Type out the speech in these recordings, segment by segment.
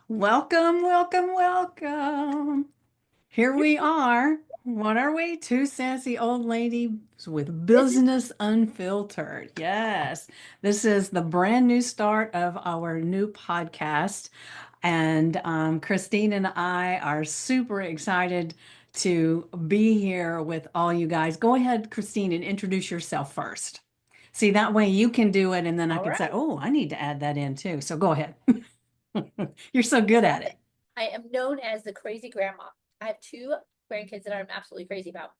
Welcome, welcome, welcome. Here we are. What are we? Two sassy old ladies with Business. Business Unfiltered. Yes, this is the brand new start of our new podcast. And Christine and I are super excited to be here with all you guys. Go ahead, Christine, and introduce yourself first. See, that way you can do it, and then I All can say, right. oh, I need to add that in too. So go ahead. You're so I good love at it. it. I am known as the crazy grandma. I have two grandkids that I'm absolutely crazy about.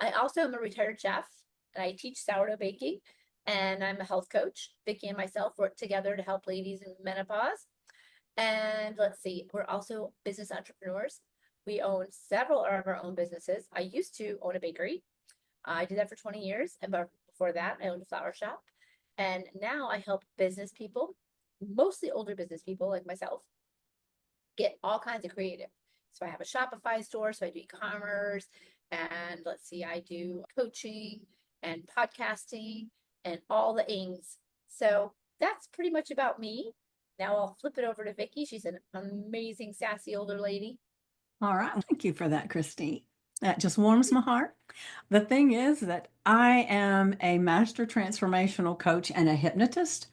I also am a retired chef and I teach sourdough baking and I'm a health coach. Vicki and myself work together to help ladies in menopause. And let's see, we're also business entrepreneurs. We own several of our own businesses. I used to own a bakery. I did that for 20 years. And before that, I owned a flower shop. And now I help business people, mostly older business people like myself, get all kinds of creative. So I have a Shopify store, so I do e-commerce, and let's see, I do coaching and podcasting and all the things. So that's pretty much about me. Now I'll flip it over to Vicki. She's an amazing, sassy older lady. All right. Thank you for that, Christine. That just warms my heart. The thing is that I am a master transformational coach and a hypnotist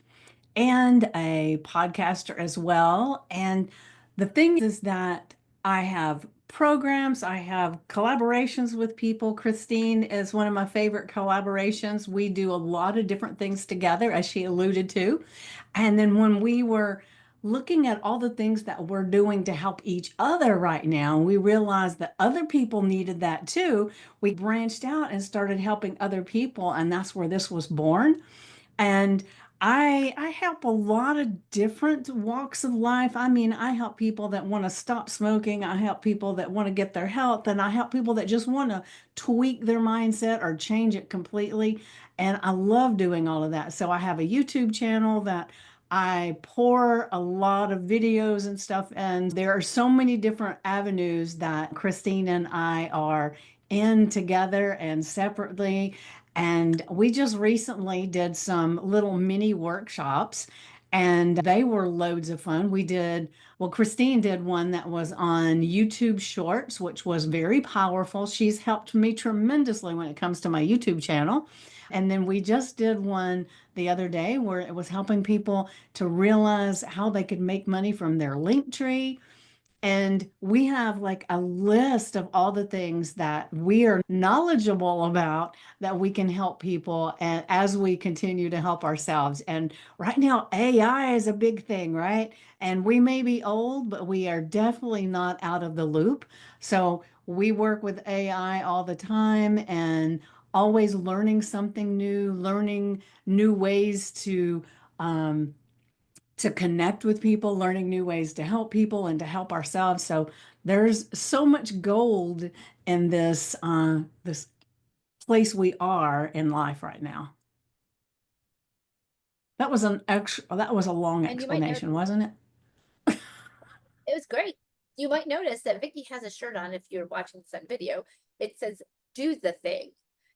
and a podcaster as well. And the thing is that I have programs, I have collaborations with people. Christine is one of my favorite collaborations. We do a lot of different things together, as she alluded to. And then when we were looking at all the things that we're doing to help each other right now, we realized that other people needed that too. We branched out and started helping other people, and that's where this was born. And I help a lot of different walks of life. I mean, I help people that want to stop smoking. I help people that want to get their health, and I help people that just want to tweak their mindset or change it completely. And I love doing all of that. So I have a YouTube channel that I pour a lot of videos and stuff, and there are so many different avenues that Christine and I are in together and separately. And we just recently did some little mini workshops and they were loads of fun. Well, Christine did one that was on YouTube Shorts, which was very powerful. She's helped me tremendously when it comes to my YouTube channel. And then we just did one the other day where it was helping people to realize how they could make money from their link tree. And we have like a list of all the things that we are knowledgeable about that we can help people and as we continue to help ourselves. And right now, AI is a big thing, right? And we may be old, but we are definitely not out of the loop. So we work with AI all the time and always learning something new, learning new ways to connect with people, learning new ways to help people and to help ourselves. So there's so much gold in this place we are in life right now. That was a long And you might know explanation, wasn't it? it was great. You might notice that Vicki has a shirt on if you're watching this on video. It says do the thing.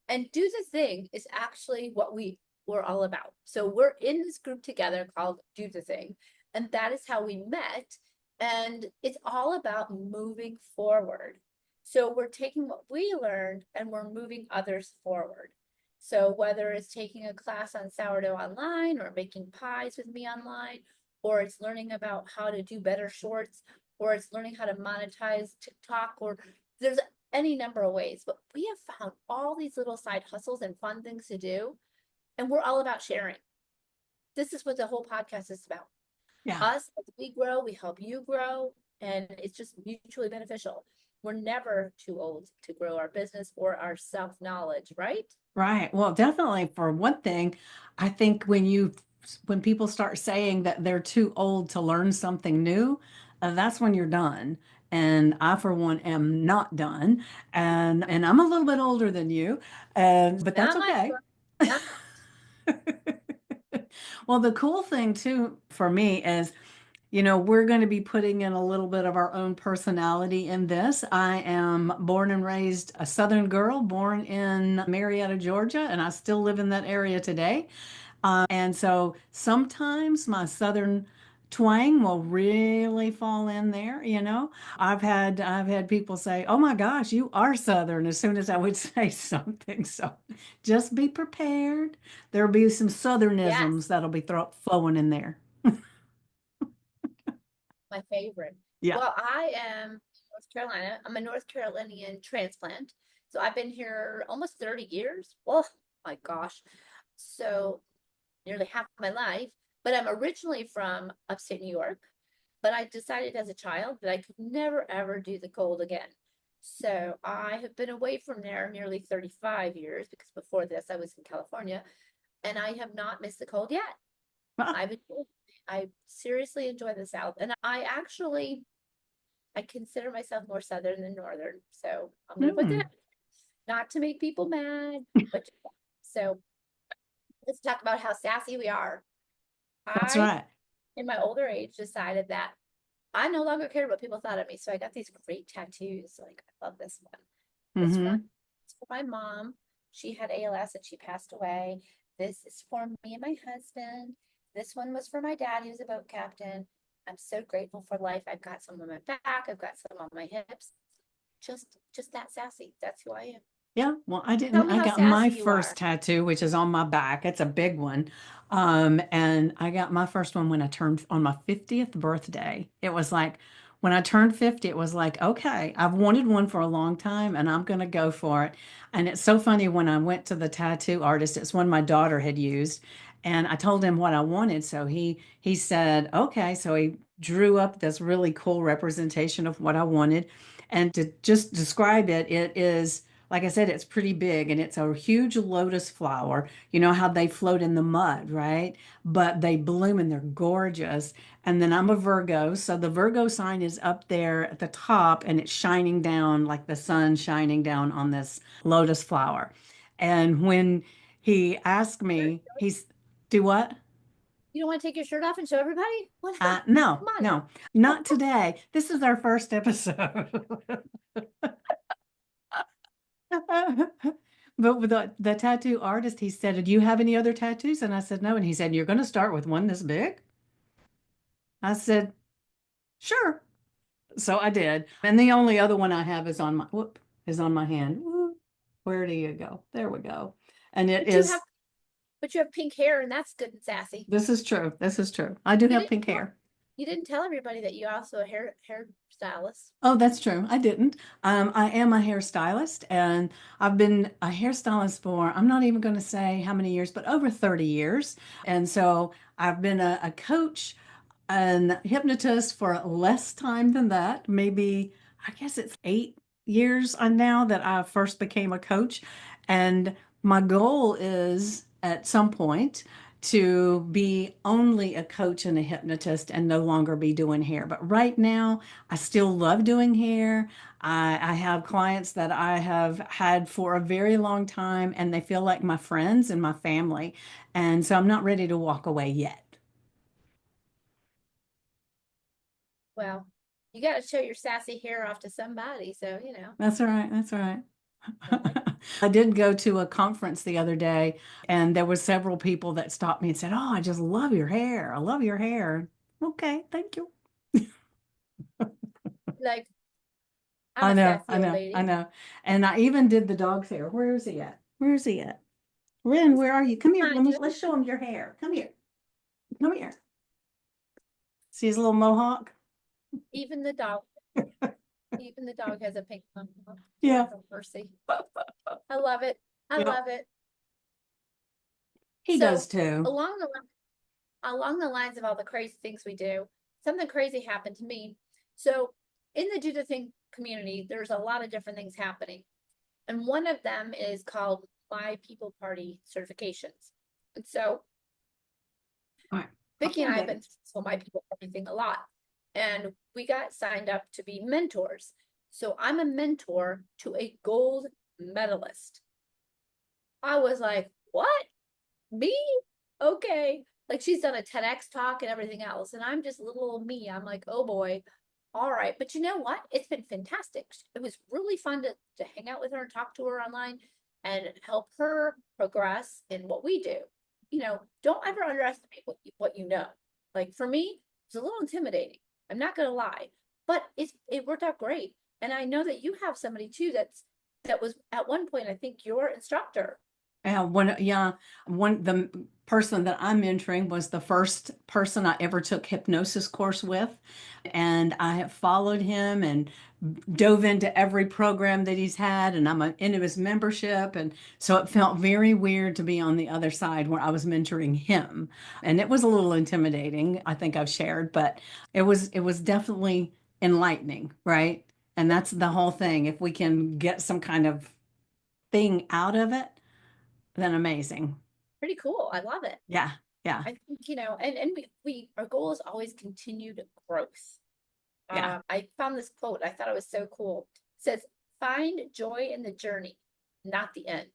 And do the thing is actually what we're all about. So we're in this group together called Do the Thing. And that is how we met. And it's all about moving forward. So we're taking what we learned and we're moving others forward. So whether it's taking a class on sourdough online or making pies with me online, or it's learning about how to do better shorts, or it's learning how to monetize TikTok, or there's any number of ways. But we have found all these little side hustles and fun things to do, and we're all about sharing. This is what the whole podcast is about. Yeah. Us, as we grow, we help you grow, and it's just mutually beneficial. We're never too old to grow our business or our self knowledge, right? Right. Well, definitely for one thing, I think when people start saying that they're too old to learn something new, that's when you're done. And I, for one, am not done. And I'm a little bit older than you, but that's Not much, okay. girl. Not Well, the cool thing too for me is, we're going to be putting in a little bit of our own personality in this. I am born and raised a Southern girl, born in Marietta, Georgia, and I still live in that area today. And so sometimes my Southern twang will really fall in there, you know. I've had people say, "Oh my gosh, you are Southern," as soon as I would say something. So just be prepared. There'll be some Yes, Southernisms that'll be flowing in there. my favorite. Yeah. Well, I am in North Carolina. I'm a North Carolinian transplant. So I've been here almost 30 years. Oh my gosh. So nearly half my life. But I'm originally from upstate New York. But I decided as a child that I could never ever do the cold again. So I have been away from there nearly 35 years because before this I was in California and I have not missed the cold yet. Ah, I've enjoyed, I seriously enjoy the South. And I consider myself more Southern than Northern. So I'm gonna put that hmm. not to make people mad, but so let's talk about how sassy we are. That's I, right. in my older age, decided that I no longer cared what people thought of me. So I got these great tattoos. Like I love this one. This one Hmm. is for my mom. She had ALS and she passed away. This is for me and my husband. This one was for my dad, he was a boat captain. I'm so grateful for life. I've got some on my back, I've got some on my hips. Just that sassy. That's who I am. Yeah, well, I Tell didn't. me I how got my sassy you first are. tattoo, which is on my back. It's a big one. And I got my first one when I turned on my 50th birthday. It was like when I turned 50, it was like, okay, I've wanted one for a long time and I'm going to go for it. And it's so funny when I went to the tattoo artist, it's one my daughter had used, and I told him what I wanted. So he said, okay. So he drew up this really cool representation of what I wanted. And to just describe it, it is like I said, it's pretty big and it's a huge lotus flower. You know how they float in the mud, right? But they bloom and they're gorgeous. And then I'm a Virgo. So the Virgo sign is up there at the top and it's shining down like the sun shining down on this lotus flower. And when he asked me, do what? You don't want to take your shirt off and show everybody? What? No, Come on. no, not today. This is our first episode. But with the tattoo artist, he said, "Do you have any other tattoos?" And I said, "No." And he said, "You're going to start with one this big?" I said, "Sure." So I did. And the only other one I have is on my is on my hand. Whoop. Where do you go? There we go. And it But you have is, but you have pink hair and that's good and sassy. this is true. This is true. I do You have didn't pink tell hair. you didn't tell everybody that you also a hair stylist. Oh, that's true. I didn't. I am a hairstylist and I've been a hairstylist for, I'm not even going to say how many years, but over 30 years. And so I've been a coach and hypnotist for less time than that. Maybe, I guess it's 8 years now that I first became a coach. And my goal is at some point to be only a coach and a hypnotist and no longer be doing hair. But right now, I still love doing hair. I have clients that I have had for a very long time, and they feel like my friends and my family. And so I'm not ready to walk away yet. Well, you got to show your sassy hair off to somebody. So, That's all right. That's all right. I like I did go to a conference the other day, and there were several people that stopped me and said, "Oh, I just love your hair. I love your hair." Okay, thank you. like I'm I a know, sassy I old know, I lady. know. And I even did the dog's hair. Where is he at? Where is he at? Ren, where are you? Come here. Behind you. Let's show him your hair. Come here. Come here. See his little mohawk? Even the dog, even the dog has a pink one. Yeah. Lord have mercy. I love it. I Yep. love it. He does So too. along the along the lines of all the crazy things we do, something crazy happened to me. So in the Do the Thing community, there's a lot of different things happening. And one of them is called My People Party certifications. And so All right. Vicki Come and on, I have been babies. so My People Party thing a lot. And we got signed up to be mentors. So I'm a mentor to a gold medalist. I was like, what? Me? Okay. Like she's done a TEDx talk and everything else. And I'm just little old me. I'm like, oh boy. All right. But you know what? It's been fantastic. It was really fun to hang out with her and talk to her online and help her progress in what we do. Don't ever underestimate what you know. Like for me, was a little intimidating. I'm not gonna lie, but it worked out great. And I know that you have somebody too that was at one point, I think, your instructor. The person that I'm mentoring was the first person I ever took hypnosis course with, and I have followed him and dove into every program that he's had, and into his membership, and so it felt very weird to be on the other side where I was mentoring him, and it was a little intimidating. I think I've shared, but it was definitely enlightening, right? And that's the whole thing. If we can get some kind of thing out of it, then amazing. Pretty cool. I love it. Yeah, yeah, I think, and we our goal is always continued growth. yeah, I found this quote, I thought it was so cool. It says, find joy in the journey, not the end.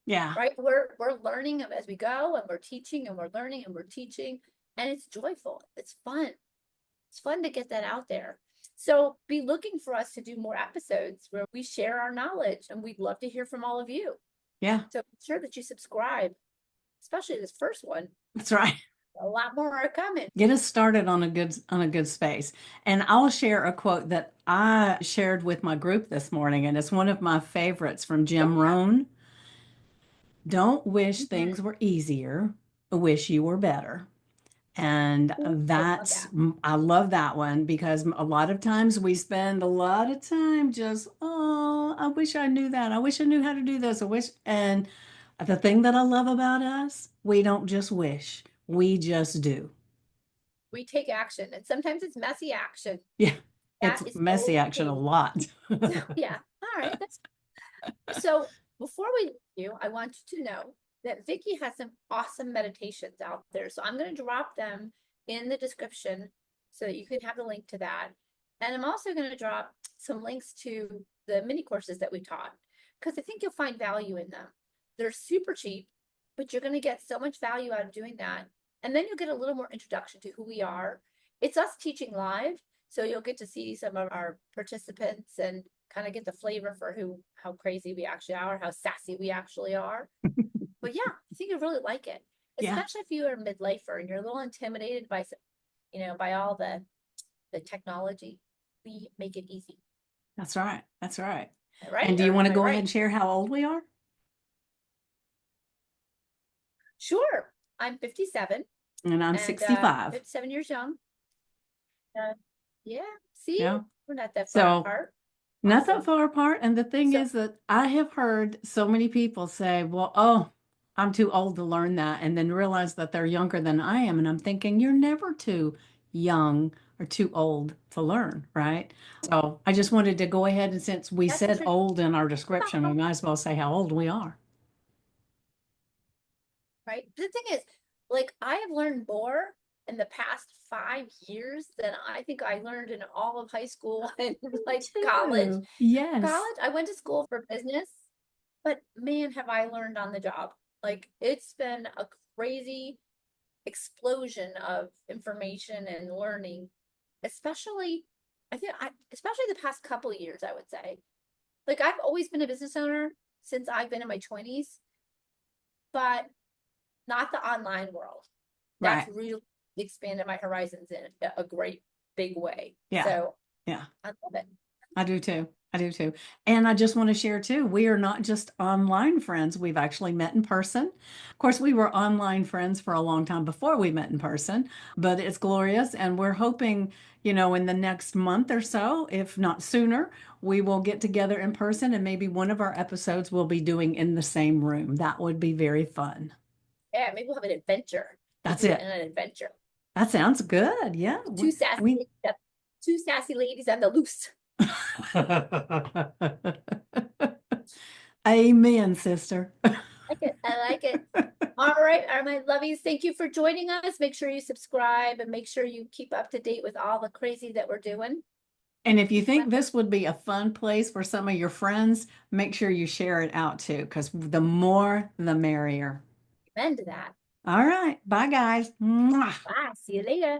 yeah, Right? We're learning as we go, and we're teaching and we're learning and we're teaching, and it's joyful. It's fun. It's fun to get that out there. So be looking for us to do more episodes where we share our knowledge, and we'd love to hear from all of you. yeah. So be sure that you subscribe, especially this first one. That's right. A lot more are coming. Get us started on a good space. And I'll share a quote that I shared with my group this morning, and it's one of my favorites from Jim Yeah. Rohn. Don't wish Mhm. things were easier, wish you were better. And Ooh, I love that's, that. I love that one because a lot of times we spend a lot of time just, oh, I wish I knew that. I wish I knew how to do this. And the thing that I love about us, we don't just wish, we just do. We take action, and sometimes it's messy action. Yeah, That it's is messy action a okay. lot. Yeah. All right. That's so before we leave you, I want you to know that Vicki has some awesome meditations out there. So I'm going to drop them in the description so that you can have the link to that. And I'm also going to drop some links to the mini courses that we taught because I think you'll find value in them. They're super cheap, but you're going to get so much value out of doing that. And then you'll get a little more introduction to who we are. It's us teaching live, so you'll get to see some of our participants and kind of get the flavor for how crazy we actually are, how sassy we actually are. But yeah, I think you'll really like it, Yeah, especially if you are a midlifer and you're a little intimidated by, by all the technology. We make it easy. that's right. That's right. Am I right And do you or want am to I go ahead right? and share how old we are? Sure. I'm 57 And I'm and 65. 57 years young. Uh, yeah, see, Yeah. we're not that far So apart. not that Awesome. far apart. And the thing So is that I have heard so many people say, well, oh, I'm too old to learn that. And then realize that they're younger than I am. And I'm thinking, you're never too young or too old to learn, right? So I just wanted to go ahead and since we that's the said truth. old in our description, we might as well say how old we are. Right? The thing is, like, I have learned more in the past 5 years than I think I learned in all of high school and like college. Too. Yes. College, I went to school for business, but man, have I learned on the job. Like, it's been a crazy explosion of information and learning, especially, especially the past couple of years, I would say. Like, I've always been a business owner since I've been in my 20s, but not the online world. That's Right. really expanded my horizons in a great big way. Yeah. So Yeah. I love it. I do too. I do too. And I just want to share too, we are not just online friends. We've actually met in person. Of course, we were online friends for a long time before we met in person, but it's glorious. And we're hoping, in the next month or so, if not sooner, we will get together in person and maybe one of our episodes we'll be doing in the same room. That would be very fun. Yeah, maybe we'll have an adventure. We'll That's do it it. in an adventure. That sounds good. Yeah. Two We, sassy, two sassy ladies on the loose. Amen, sister. I like it. I like it. All right, my lovies, thank you for joining us. Make sure you subscribe and make sure you keep up to date with all the crazy that we're doing. And if you think this would be a fun place for some of your friends, make sure you share it out too, because the more, the merrier. Amen to that. All right. Bye, guys. Mwah. Bye. See you later.